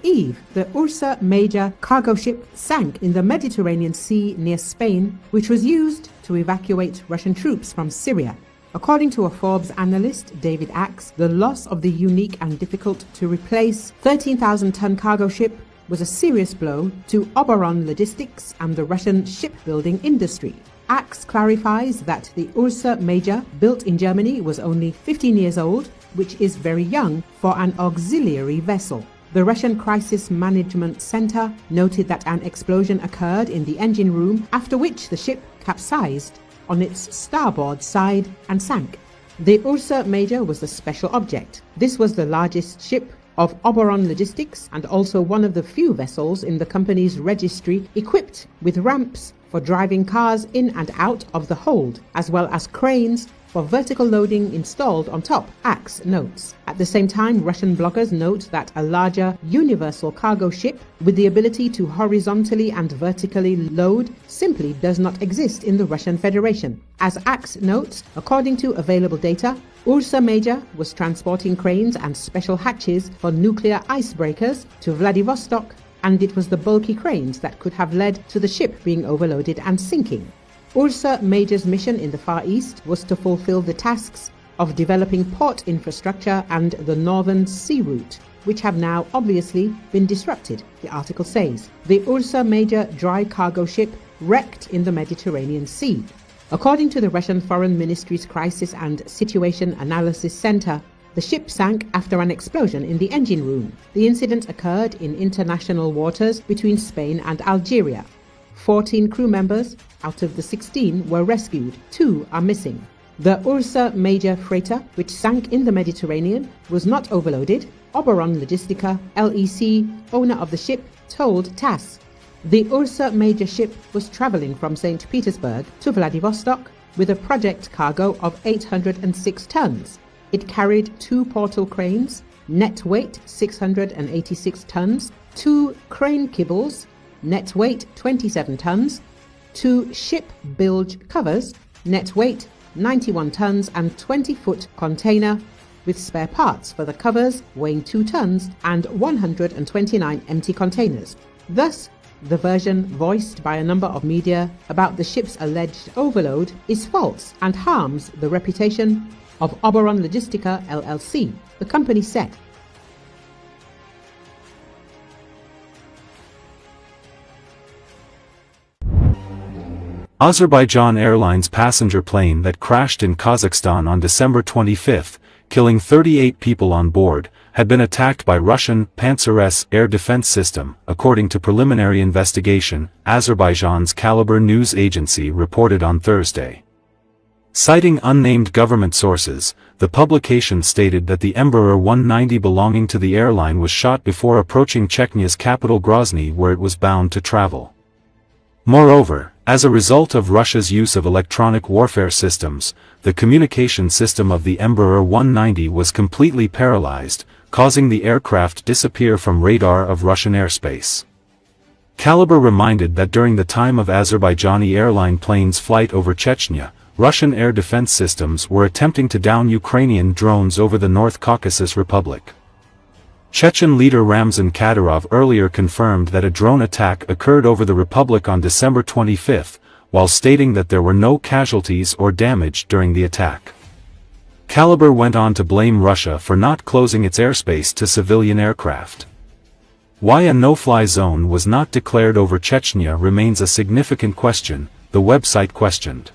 Eve, the Ursa Major cargo ship sank in the Mediterranean Sea near Spain, which was used to evacuate Russian troops from Syria. According to a Forbes analyst, David Axe, the loss of the unique and difficult-to-replace 13,000-ton cargo ship was a serious blow to Oberon Logistics and the Russian shipbuilding industry. Axe clarifies that the Ursa Major, built in Germany, was only 15 years old, which is very young for an auxiliary vessel. The Russian Crisis Management Center noted that an explosion occurred in the engine room, after which the ship capsized on its starboard side and sank. The Ursa Major was the special object. This was the largest ship of Oberon Logistics and also one of the few vessels in the company's registry equipped with ramps for driving cars in and out of the hold, as well as cranes for vertical loading installed on top, Axe notes. At the same time, Russian bloggers note that a larger universal cargo ship with the ability to horizontally and vertically load simply does not exist in the Russian Federation. As Axe notes, according to available data, Ursa Major was transporting cranes and special hatches for nuclear icebreakers to Vladivostok, and it was the bulky cranes that could have led to the ship being overloaded and sinking. Ursa Major's mission in the Far East was to fulfill the tasks of developing port infrastructure and the northern sea route, which have now obviously been disrupted, the article says. The Ursa Major dry cargo ship wrecked in the Mediterranean Sea. According to the Russian Foreign Ministry's Crisis and Situation Analysis Center, the ship sank after an explosion in the engine room. The incident occurred in international waters between Spain and Algeria. 14 crew members out of the 16 were rescued. 2 are missing. The Ursa Major freighter, which sank in the Mediterranean, was not overloaded, Oberon Logistica LEC, owner of the ship, told TASS. The Ursa Major ship was traveling from St. Petersburg to Vladivostok with a project cargo of 806 tons. It carried 2 portal cranes, net weight 686 tons, 2 crane kibbles, net weight 27 tons, 2 ship bilge covers, net weight 91 tons, and 20-foot container with spare parts for the covers weighing 2 tons and 129 empty containers. Thus, the version voiced by a number of media about the ship's alleged overload is false and harms the reputation of Oberon Logistica LLC, the company said. Azerbaijan Airlines passenger plane that crashed in Kazakhstan on December 25, killing 38 people on board, had been attacked by Russian Pantsir-S air defense system, according to preliminary investigation, Azerbaijan's Caliber news agency reported on Thursday. Citing unnamed government sources, the publication stated that the Embraer 190 belonging to the airline was shot before approaching Chechnya's capital Grozny, where it was bound to travel. Moreover, as a result of Russia's use of electronic warfare systems, the communication system of the Embraer 190 was completely paralyzed, causing the aircraft disappear from radar of Russian airspace. Caliber reminded that during the time of Azerbaijani airline planes' flight over Chechnya, Russian air defense systems were attempting to down Ukrainian drones over the North Caucasus Republic. Chechen leader Ramzan Kadyrov earlier confirmed that a drone attack occurred over the republic on December 25, while stating that there were no casualties or damage during the attack. Caliber went on to blame Russia for not closing its airspace to civilian aircraft. Why a no-fly zone was not declared over Chechnya remains a significant question, the website questioned.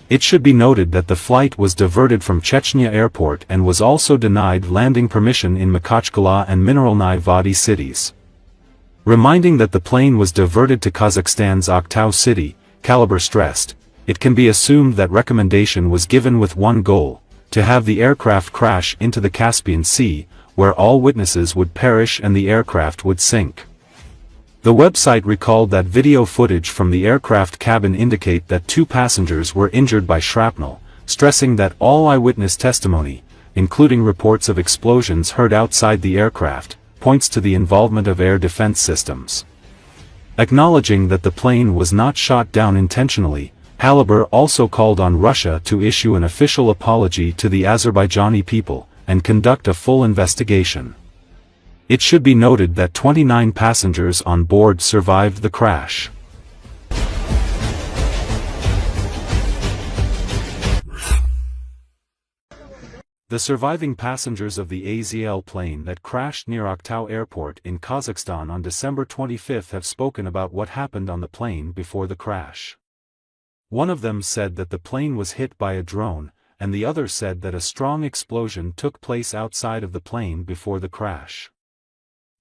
It should be noted that the flight was diverted from Chechnya Airport and was also denied landing permission in Makhachkala and Mineralny Vody cities. Reminding that the plane was diverted to Kazakhstan's Aktau city, Caliber stressed, it can be assumed that recommendation was given with one goal, to have the aircraft crash into the Caspian Sea, where all witnesses would perish and the aircraft would sink. The website recalled that video footage from the aircraft cabin indicate that 2 passengers were injured by shrapnel, stressing that all eyewitness testimony, including reports of explosions heard outside the aircraft, points to the involvement of air defense systems. Acknowledging that the plane was not shot down intentionally, Caliber also called on Russia to issue an official apology to the Azerbaijani people, and conduct a full investigation. It should be noted that 29 passengers on board survived the crash. The surviving passengers of the AZL plane that crashed near Aktau Airport in Kazakhstan on December 25 have spoken about what happened on the plane before the crash. One of them said that the plane was hit by a drone, and the other said that a strong explosion took place outside of the plane before the crash.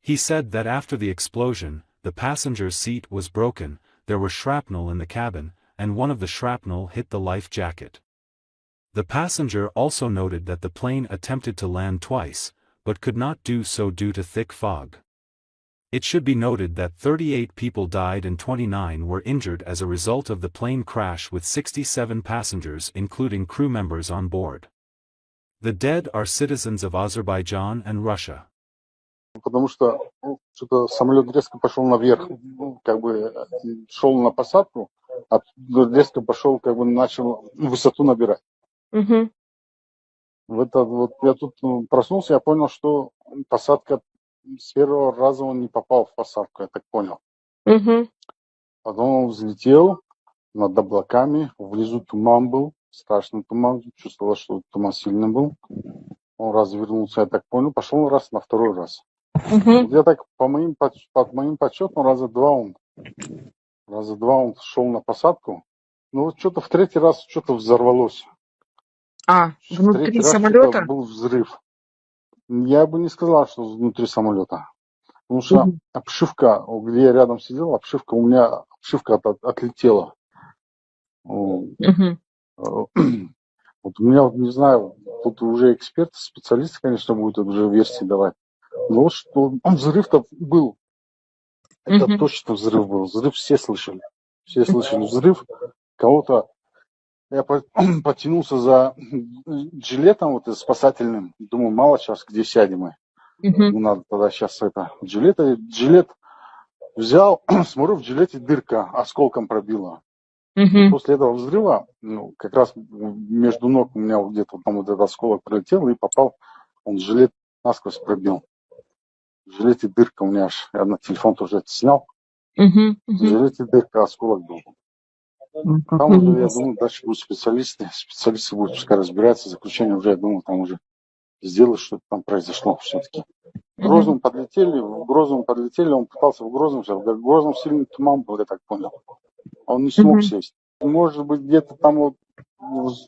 He said that after the explosion, the passenger's seat was broken, there was shrapnel in the cabin, and one of the shrapnel hit the life jacket. The passenger also noted that the plane attempted to land twice, but could not do so due to thick fog. It should be noted that 38 people died and 29 were injured as a result of the plane crash with 67 passengers including crew members on board. The dead are citizens of Azerbaijan and Russia. Потому что что-то самолет резко пошел наверх, как бы шел на посадку, а резко пошел, как бы начал высоту набирать. Мгм. В это вот я тут проснулся, я понял, что посадка с первого раза он не попал в посадку, я так понял. Мгм. Потом он взлетел над облаками, внизу туман был, страшный туман, чувствовал, что туман сильный был. Он развернулся, я так понял, пошел раз на второй раз. Мгм. Вот я так по моим подсчетам раза два он шел на посадку. Но вот что-то в третий раз что-то взорвалось. В Внутри третий раз что-то самолета? был взрыв. Я бы не сказал, что внутри самолета. Потому что Мгм. обшивка, где я рядом сидел, у меня отлетела. Мгм. Вот у меня, вот не знаю, тут уже эксперты, специалисты, конечно, будут уже версии давать. Но вот что взрыв-то был. Это Мгм. точно взрыв был. Взрыв все слышали. Все слышали взрыв. Кого-то... Я потянулся за жилетом вот спасательным. Думаю, мало сейчас, где сядем мы. Мгм. Ну, надо тогда сейчас жилет взял, смотрю, в жилете дырка осколком пробила. И Мгм. после этого взрыва, как раз между ног у меня где-то там вот этот осколок пролетел и попал, он жилет насквозь пробил. В жилете дырка у меня аж, я на телефон тоже это снял. Мгм. В жилете дырка, осколок был. Там Какой уже, я ужас. думаю, дальше будут специалисты будут пускай разбираться, заключение уже, я думаю, там уже сделают, что там произошло все-таки. В Грозном подлетели, он пытался в Грозном сильный туман был, я так понял. Он не смог Мгм. сесть. Может быть, где-то там вот